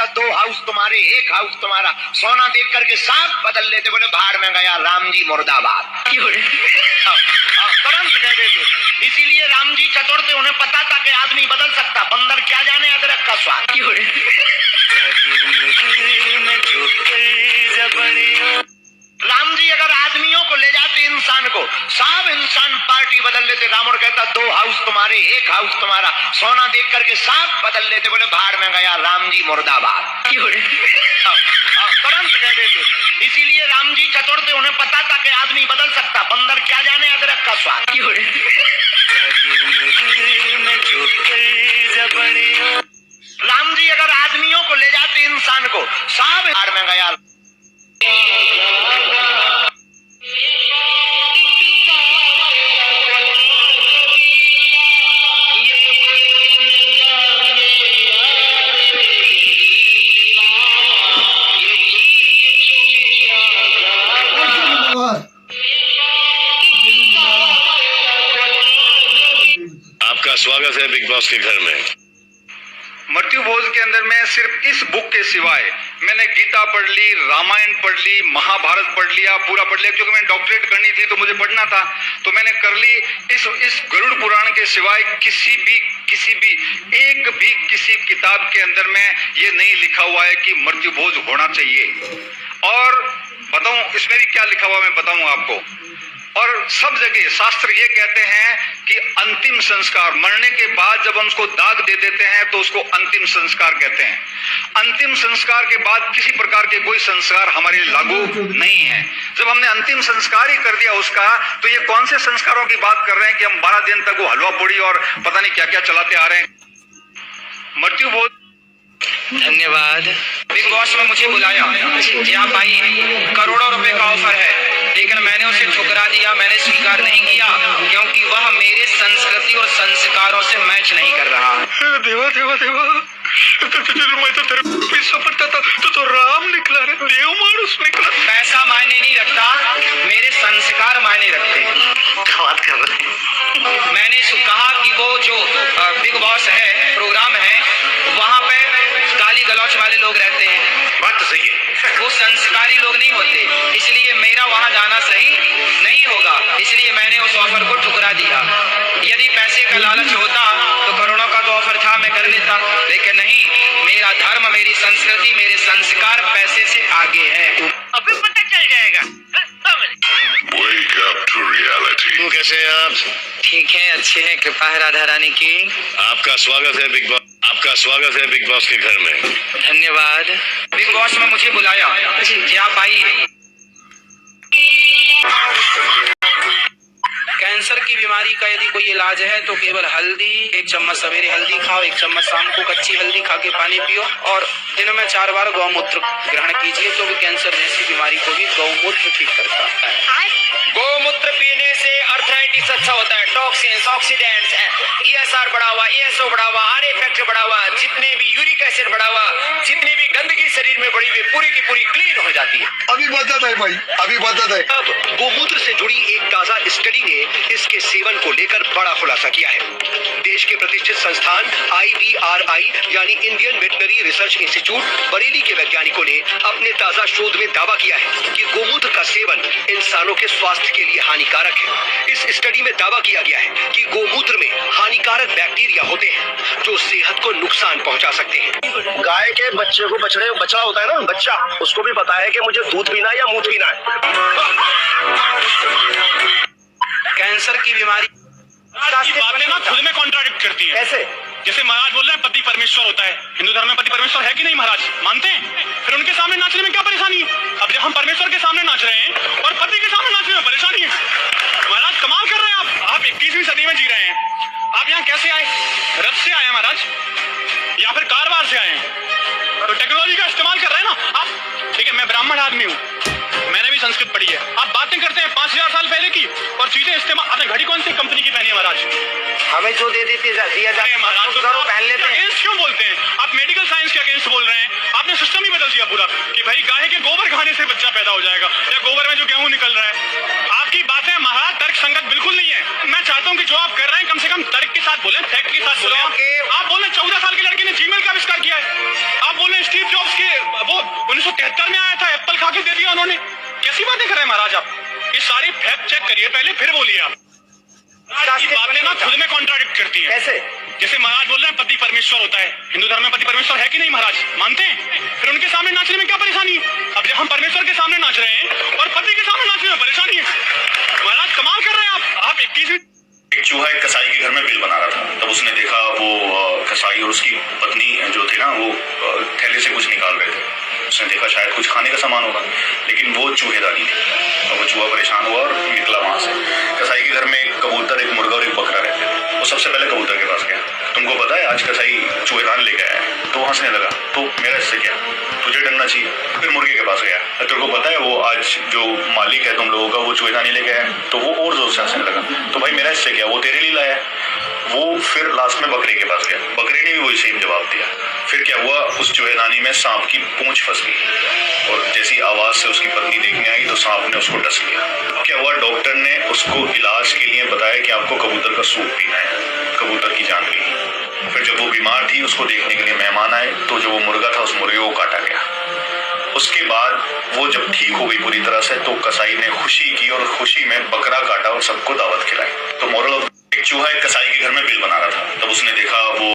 कहता 2 हाउस तुम्हारे 1 हाउस तुम्हारा, सोना देख करके सांप बदल लेते, बोले भाड़ में गया राम जी मुर्दाबाद। तुरंत कह देते। इसीलिए राम जी चतुर थे, उन्हें पता था कि आदमी बदल सकता, बंदर क्या जाने अदरक का स्वाद। राम जी अगर आदमियों को ले जाते इंसान को, सब इंसान पार्टी बदल लेते। रावण कहता 2 हाउस तुम्हारे 1 हाउस तुम्हारा, सोना देख करके सांप बदल लेते, बोले भाड़ में गया राम जी मुर्दाबाद। तुरंत कह देते। इसीलिए राम जी चतुर थे, उन्हें पता था कि आदमी बदल सकता, बंदर क्या जाने अदरक का स्वाद। राम जी अगर आदमियों को ले जाते इंसान को, सब भाड़ में गया। आपका स्वागत है बिग बॉस के घर में। मृत्यु भोज के अंदर मैं सिर्फ इस बुक के सिवाय मैंने गीता पढ़ ली, रामायण पढ़ ली, महाभारत पढ़ लिया, पूरा पढ़ लिया, क्योंकि मैंने डॉक्टरेट करनी थी तो मुझे पढ़ना था, तो मैंने कर ली। इस गरुड़ पुराण के सिवाय किसी किताब के अंदर में ये नहीं लिखा हुआ है कि मृत्यु भोज होना चाहिए। और बताऊं इसमें भी क्या लिखा हुआ मैं बताऊं आपको। और सब जगह शास्त्र ये कहते हैं कि अंतिम संस्कार, मरने के बाद जब हम उसको दाग दे देते हैं तो उसको अंतिम संस्कार कहते हैं। अंतिम संस्कार के बाद किसी प्रकार के कोई संस्कार हमारे लिए लागू नहीं है। जब हमने अंतिम संस्कार ही कर दिया उसका, तो ये कौन से संस्कारों की बात कर रहे हैं कि हम 12 दिन तक वो हलवा पूड़ी और पता नहीं क्या क्या चलाते आ रहे हैं। मृत्यु भोज। धन्यवाद। बिग बॉस में मुझे बुलाया कि आप आइए, करोड़ों रुपए का ऑफर है, लेकिन मैंने उसे ठुकरा दिया। मैंने स्वीकार नहीं किया क्योंकि वह मेरे संस्कृति और संस्कारों से मैच नहीं कर रहा। देवा देवा देवा, मैं तो तेरे पीछे पड़ता था तो राम निकला रे, देव मानुस निकला। पैसा मायने नहीं रखता, मेरे संस्कार मायने रखते हैं। बात कर रहे हैं। मैंने कहा कि वो जो बिग बॉस है, प्रोग्राम है, वहाँ पे गाली गलौच वाले लोग रहते हैं। बात तो सही है। वो संस्कारी लोग नहीं होते, इसलिए मेरा वहाँ जाना सही नहीं होगा। इसलिए मैंने उस ऑफर को ठुकरा दिया। यदि पैसे का लालच होता तो करोड़ों का तो ऑफर था, मैं कर लेता, लेकिन नहीं। मेरा धर्म, मेरी संस्कृति, मेरे संस्कार पैसे से आगे है। अभी पता चल जाएगा। Wake up to reality। तो कैसे हैं आप? ठीक है, अच्छे हैं, कृपा है राधा रानी की। आपका स्वागत है बिग बॉस के घर में। धन्यवाद। बिग बॉस में मुझे बुलाया कि आप आइए। कैंसर की बीमारी का यदि कोई इलाज है तो केवल हल्दी, 1 चम्मच सवेरे हल्दी खाओ, 1 चम्मच शाम को कच्ची हल्दी खा के पानी पियो, और दिन में 4 बार गौमूत्र ग्रहण कीजिए, तो भी कैंसर जैसी बीमारी को भी गौमूत्र ठीक करता है। गौमूत्र पीने से अर्थराइटिस अच्छा होता है, टॉक्सिन्स, ऑक्सीडेंट्स, ESR बढ़ा हुआ, ESO बढ़ा हुआ, RA फैक्टर बढ़ा हुआ, जितने भी यूरिक एसिड बढ़ा हुआ, जितनी भी गंदगी शरीर में बढ़ी हुई पूरी की पूरी क्लीन हो जाती है। अभी बदत है भाई, अभी बदत है। अब गोमूत्र से जुड़ी एक ताजा स्टडी ने इसके सेवन को लेकर बड़ा खुलासा किया है। देश के प्रतिष्ठित संस्थान IVRI यानी Indian veterinary research institute Bareilly के वैज्ञानिकों ने अपने ताजा शोध में दावा किया है कि गोमूत्र का सेवन इंसानों के स्वास्थ्य के लिए हानिकारक है। इस स्टडी में दावा किया गया है कि गोमूत्र में हानिकारक बैक्टीरिया होते हैं जो सेहत को नुकसान पहुंचा सकते हैं। गाय के बच्चे को बछड़ा होता है ना, बच्चा, उसको भी पता है कि मुझे दूध पीना है या मूत्र पीना है। कैंसर की बीमारी बातें ना खुद में कॉन्ट्राडिक्ट करती हैं। ऐसे जैसे महाराज बोल रहे हैं पति परमेश्वर होता है, हिंदू धर्म में पति परमेश्वर है कि नहीं महाराज? मानते हैं? फिर उनके सामने नाचने में क्या परेशानी है? अब जब हम परमेश्वर के सामने नाच रहे हैं और पति के सामने नाचने में परेशानी है, महाराज कमाल कर रहे हैं आप 21वीं सदी में जी रहे हैं। आप यहाँ कैसे आए? रथ से आए महाराज या फिर कारवार से आए हैं? तो टेक्नोलॉजी का इस्तेमाल कर रहे हैं ना आप। ठीक है, मैं ब्राह्मण आदमी हूँ, मैंने भी संस्कृत पढ़ी है। आप बातें करते हैं 5000 साल पहले की और चीजें इस्तेमाल। आपने घड़ी कौन सी कंपनी की पहनी है महाराज? हमें जो दे देती दिया जाता है महाराज, तो पहन लेते हैं। अगेंस्ट क्यों बोलते हैं आप? मेडिकल साइंस के अगेंस्ट बोल रहे हैं। आपने सिस्टम ही बदल दिया पूरा कि भाई गाय के गोबर खाने से बच्चा पैदा हो जाएगा या गोबर में जो गेहूं निकल रहा है। आपकी बातें महाराज तर्क संगत बिल्कुल नहीं है। मैं चाहता हूं कि जो आप कर रहे हैं कम से कम तर्क के साथ बोले, फैक्ट के साथ बोले। आप बोल रहे 14 साल के लड़के ने जीमेल का आविष्कार किया है। आप बोल रहे स्टीव जॉब्स चक्कर में आया था, एप्पल खा के दे दिया उन्होंने। कैसी बातें कर रहे हैं महाराज आप? ये सारी फैक्ट चेक करिए पहले, फिर बोलिए आप। आपकी बातें ना खुद में कॉन्ट्राडिक्ट करती हैं। कैसे? जैसे महाराज बोल रहे हैं पति परमेश्वर होता है, हिंदू धर्म में पति परमेश्वर है कि नहीं महाराज? मानते हैं? फिर उनके सामने नाचने में क्या परेशानी है? अब जब हम परमेश्वर के सामने नाच रहे हैं और पति के सामने नाचने में परेशानी है, महाराज कमाल कर रहे हैं आप 21वीं। एक चूहा एक कसाई के घर में बिल बना रहा था। तब उसने देखा वो कसाई और उसकी पत्नी जो थे ना, वो थैले से कुछ निकाल रहे थे। उसने देखा शायद कुछ खाने का सामान होगा, लेकिन वो चूहेदानी थी। और वो चूहा परेशान हुआ और निकला वहां से। कसाई के घर में एक कबूतर, एक मुर्गा और एक बकरा रहते थे। वो सबसे पहले कबूतर के पास गया। तुमको पता है आज कसाई चूहेदान लेके आया है? तो हंसने लगा। तो मेरा इससे क्या, तुझे डरना चाहिए। फिर मुर्गे के पास गया। तेरे को पता है वो आज जो मालिक है तुम लोगों का, वो चूहेदानी लेके आया। तो वो और जोर से हंसने लगा। तो भाई मेरा इससे क्या, वो तेरे लिए लाया। वो फिर लास्ट में बकरे के पास गया। बकरे ने भी वही सेम जवाब दिया। फिर क्या हुआ, उस चूहेदानी में सांप की पूंछ फंस गई और जैसी आवाज से उसकी पत्नी देखने आई तो सांप ने उसको डस लिया। क्या हुआ, डॉक्टर ने उसको इलाज के लिए बताया कि आपको कबूतर का सूप पीना है। कबूतर की जान गई। फिर जब वो बीमार थी, उसको देखने के लिए मेहमान आए, तो जो वो मुर्गा था उस मुर्गे को काटा गया। उसके बाद वो जब ठीक हो गई पूरी तरह से, तो कसाई ने खुशी की और खुशी में बकरा काटा और सबको दावत खिलाई। तो मोरल ऑफ, एक चूहा एक कसाई के घर में बिल बना रहा था। तब उसने देखा वो